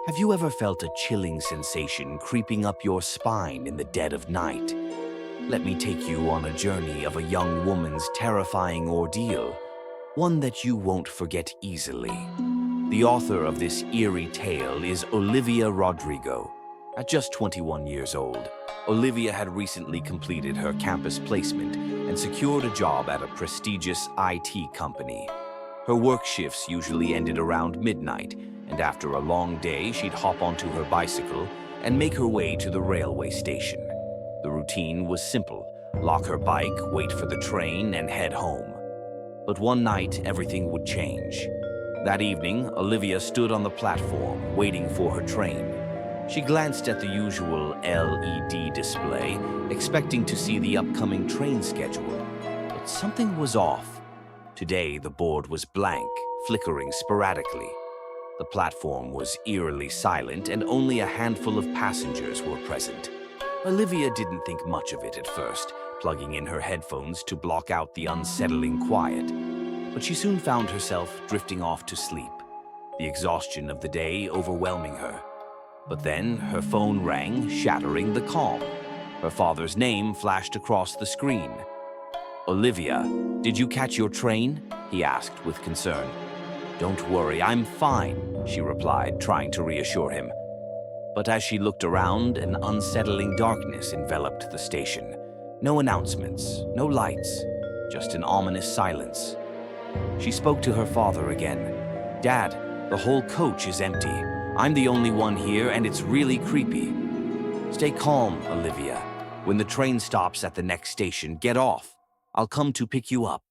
Have you ever felt a chilling sensation creeping up your spine in the dead of night? Let me take you on a journey of a young woman's terrifying ordeal, one that you won't forget easily. The author of this eerie tale is Olivia Rodrigo. At just 21 years old, Olivia had recently completed her campus placement and secured a job at a prestigious IT company. Her work shifts usually ended around midnight, and after a long day, she'd hop onto her bicycle and make her way to the railway station. The routine was simple: lock her bike, wait for the train, and head home. But one night, everything would change. That evening, Olivia stood on the platform, waiting for her train. She glanced at the usual LED display, expecting to see the upcoming train schedule. But something was off. Today, the board was blank, flickering sporadically. The platform was eerily silent, and only a handful of passengers were present. Olivia didn't think much of it at first, plugging in her headphones to block out the unsettling quiet. But she soon found herself drifting off to sleep, the exhaustion of the day overwhelming her. But then her phone rang, shattering the calm. Her father's name flashed across the screen. "Olivia, did you catch your train?" he asked with concern. "Don't worry, I'm fine," she replied, trying to reassure him. But as she looked around, an unsettling darkness enveloped the station. No announcements, no lights, just an ominous silence. She spoke to her father again. "Dad, the whole coach is empty. I'm the only one here, and it's really creepy." "Stay calm, Olivia. When the train stops at the next station, get off. I'll come to pick you up."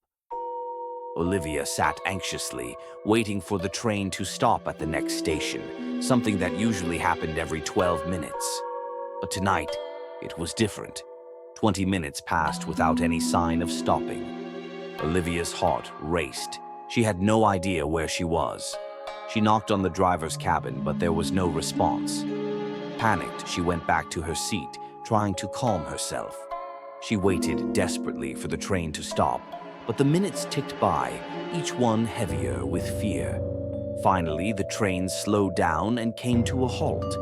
Olivia sat anxiously, waiting for the train to stop at the next station, something that usually happened every 12 minutes. But tonight, it was different. 20 minutes passed without any sign of stopping. Olivia's heart raced. She had no idea where she was. She knocked on the driver's cabin, but there was no response. Panicked, she went back to her seat, trying to calm herself. She waited desperately for the train to stop, but the minutes ticked by, each one heavier with fear. Finally, the train slowed down and came to a halt.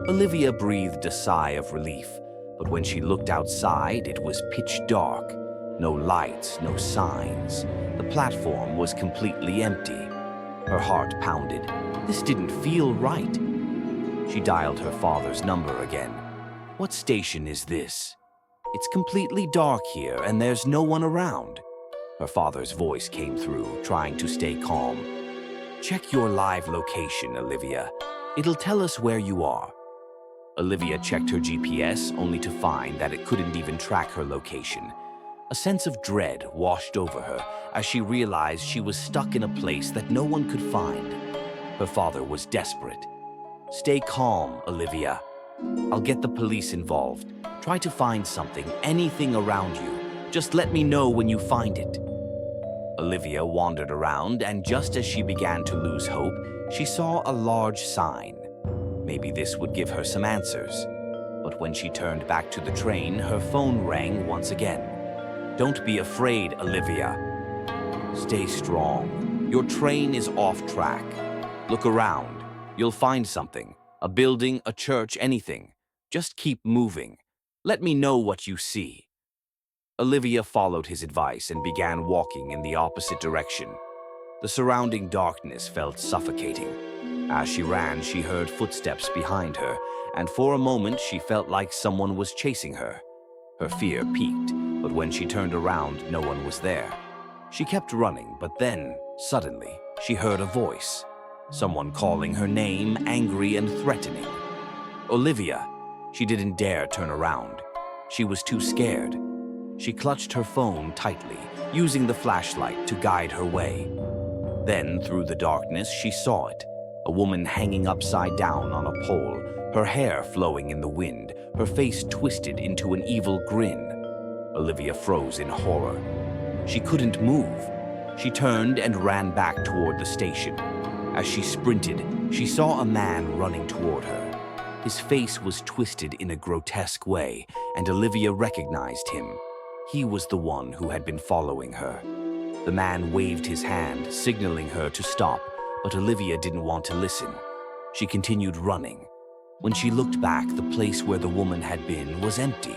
Olivia breathed a sigh of relief, but when she looked outside, it was pitch dark. No lights, no signs. The platform was completely empty. Her heart pounded. This didn't feel right. She dialed her father's number again. "What station is this? It's completely dark here and there's no one around." Her father's voice came through, trying to stay calm. "Check your live location, Olivia. It'll tell us where you are." Olivia checked her GPS, only to find that it couldn't even track her location. A sense of dread washed over her as she realized she was stuck in a place that no one could find. Her father was desperate. "Stay calm, Olivia. I'll get the police involved. Try to find something, anything around you. Just let me know when you find it." Olivia wandered around, and just as she began to lose hope, she saw a large sign. Maybe this would give her some answers. But when she turned back to the train, her phone rang once again. "Don't be afraid, Olivia. Stay strong. Your train is off track. Look around. You'll find something. A building, a church, anything. Just keep moving. Let me know what you see." Olivia followed his advice and began walking in the opposite direction. The surrounding darkness felt suffocating. As she ran, she heard footsteps behind her, and for a moment she felt like someone was chasing her. Her fear peaked, but when she turned around, no one was there. She kept running, but then, suddenly, she heard a voice. Someone calling her name, angry and threatening. "Olivia!" She didn't dare turn around. She was too scared. She clutched her phone tightly, using the flashlight to guide her way. Then, through the darkness, she saw it. A woman hanging upside down on a pole, her hair flowing in the wind, her face twisted into an evil grin. Olivia froze in horror. She couldn't move. She turned and ran back toward the station. As she sprinted, she saw a man running toward her. His face was twisted in a grotesque way, and Olivia recognized him. He was the one who had been following her. The man waved his hand, signaling her to stop, but Olivia didn't want to listen. She continued running. When she looked back, the place where the woman had been was empty.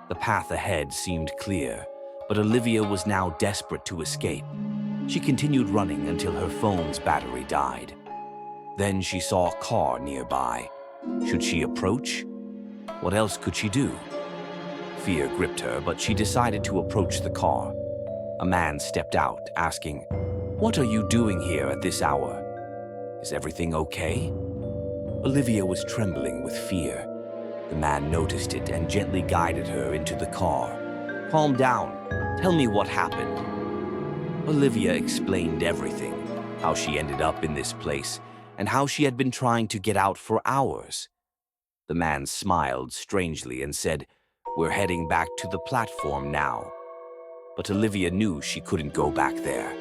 The path ahead seemed clear, but Olivia was now desperate to escape. She continued running until her phone's battery died. Then she saw a car nearby. Should she approach? What else could she do? Fear gripped her, but she decided to approach the car. A man stepped out, asking, "What are you doing here at this hour? Is everything okay?" Olivia was trembling with fear. The man noticed it and gently guided her into the car. "Calm down. Tell me what happened." Olivia explained everything, how she ended up in this place, and how she had been trying to get out for hours. The man smiled strangely and said, "We're heading back to the platform now." But Olivia knew she couldn't go back there.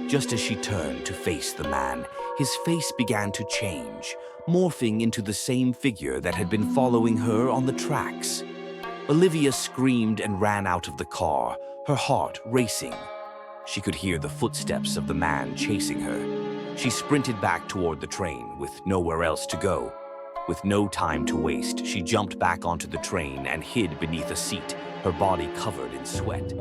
Just as she turned to face the man, his face began to change, morphing into the same figure that had been following her on the tracks. Olivia screamed and ran out of the car, her heart racing. She could hear the footsteps of the man chasing her. She sprinted back toward the train with nowhere else to go. With no time to waste, she jumped back onto the train and hid beneath a seat, her body covered in sweat.